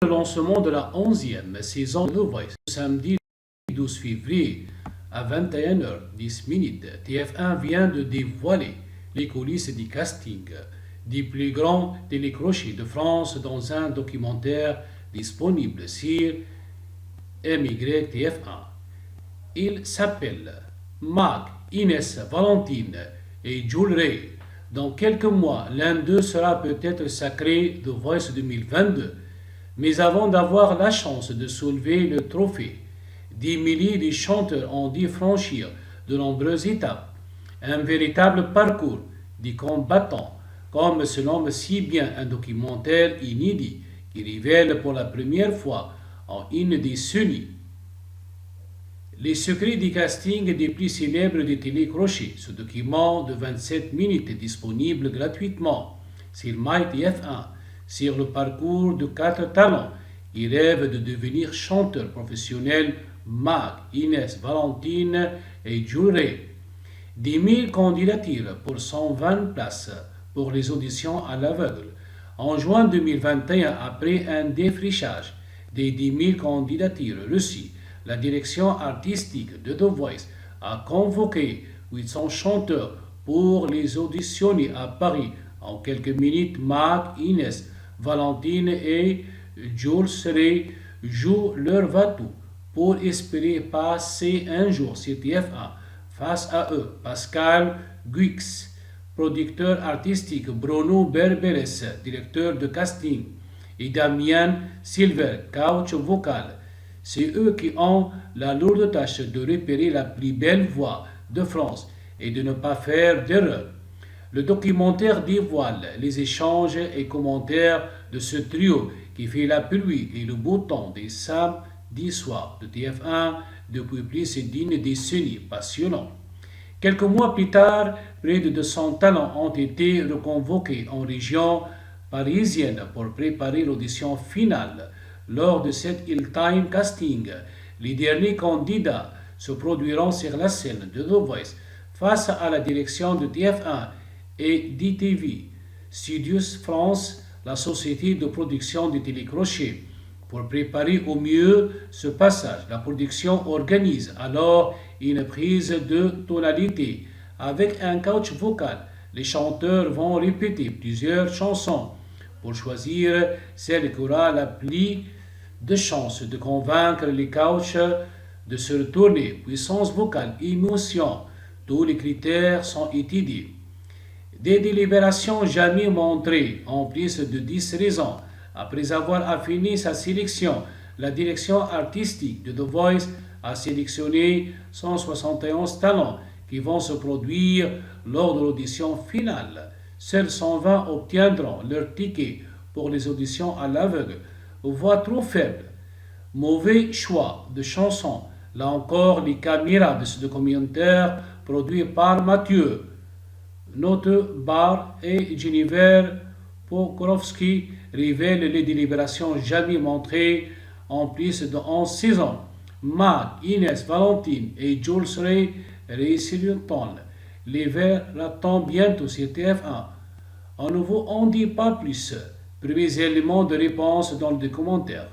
le lancement de la 11e saison de The Voice, samedi 12 février à 21h10, TF1 vient de dévoiler les coulisses du casting des plus grands télécrochets de France dans un documentaire disponible sur MYTF1. Il s'appelle Marc, Inès, Valentine et Jules Ray. Dans quelques mois, l'un d'eux sera peut-être sacré The Voice 2022. Mais avant d'avoir la chance de soulever le trophée, des milliers de chanteurs ont dû franchir de nombreuses étapes. Un véritable parcours des combattants, comme se nomme si bien un documentaire inédit qui révèle pour la première fois en une décennie les secrets du casting des plus célèbres des télécrochets. Ce document de 27 minutes est disponible gratuitement sur MyTF1 sur le parcours de 4 talents qui rêvent de devenir chanteurs professionnels: Marc, Inès, Valentine et Jules Ray. 10 000 candidatures pour 120 places pour les auditions à l'aveugle. En juin 2021, après un défrichage des 10 000 candidatures reçues, la direction artistique de The Voice a convoqué 800 chanteurs pour les auditionner à Paris. En quelques minutes, Marc, Inès, Valentine et Jules Ray jouent leur va-tout pour espérer passer un jour sur TF1. Face à eux, Pascal Guix, producteur artistique, Bruno Berberes, directeur de casting, et Damien Silver, coach vocal. C'est eux qui ont la lourde tâche de repérer la plus belle voix de France et de ne pas faire d'erreur. Le documentaire dévoile les échanges et commentaires de ce trio qui fait la pluie et le beau temps des samedis soirs de TF1 depuis plus d'une décennie. Passionnant. Quelques mois plus tard, près de 200 talents ont été reconvoqués en région parisienne pour préparer l'audition finale. Lors de cet Ill-Time Casting, les derniers candidats se produiront sur la scène de The Voice face à la direction de TF1 et d'ITV Studios France, la société de production de télécrochets. Pour préparer au mieux ce passage, la production organise alors une prise de tonalité avec un coach vocal. Les chanteurs vont répéter plusieurs chansons pour choisir celle qui aura la plus de chances de convaincre les coachs de se retourner. Puissance vocale, émotion, tous les critères sont étudiés. Des délibérations jamais montrées en plus de 10 raisons. Après avoir affiné sa sélection, la direction artistique de The Voice a sélectionné 171 talents qui vont se produire lors de l'audition finale. Seuls 120 obtiendront leur ticket pour les auditions à l'aveugle. Voix trop faible, mauvais choix de chansons. Là encore, les caméras de ce documentaire produit par Mathieu Notebar et Jennifer Pokorowski révèlent les délibérations jamais montrées en plus de 11 saisons. Marc, Inès, Valentine et Jules Ray réussiront. Les verra-t-on bientôt sur TF1? En nouveau, on ne dit pas plus. Premiers éléments de réponse dans le commentaire.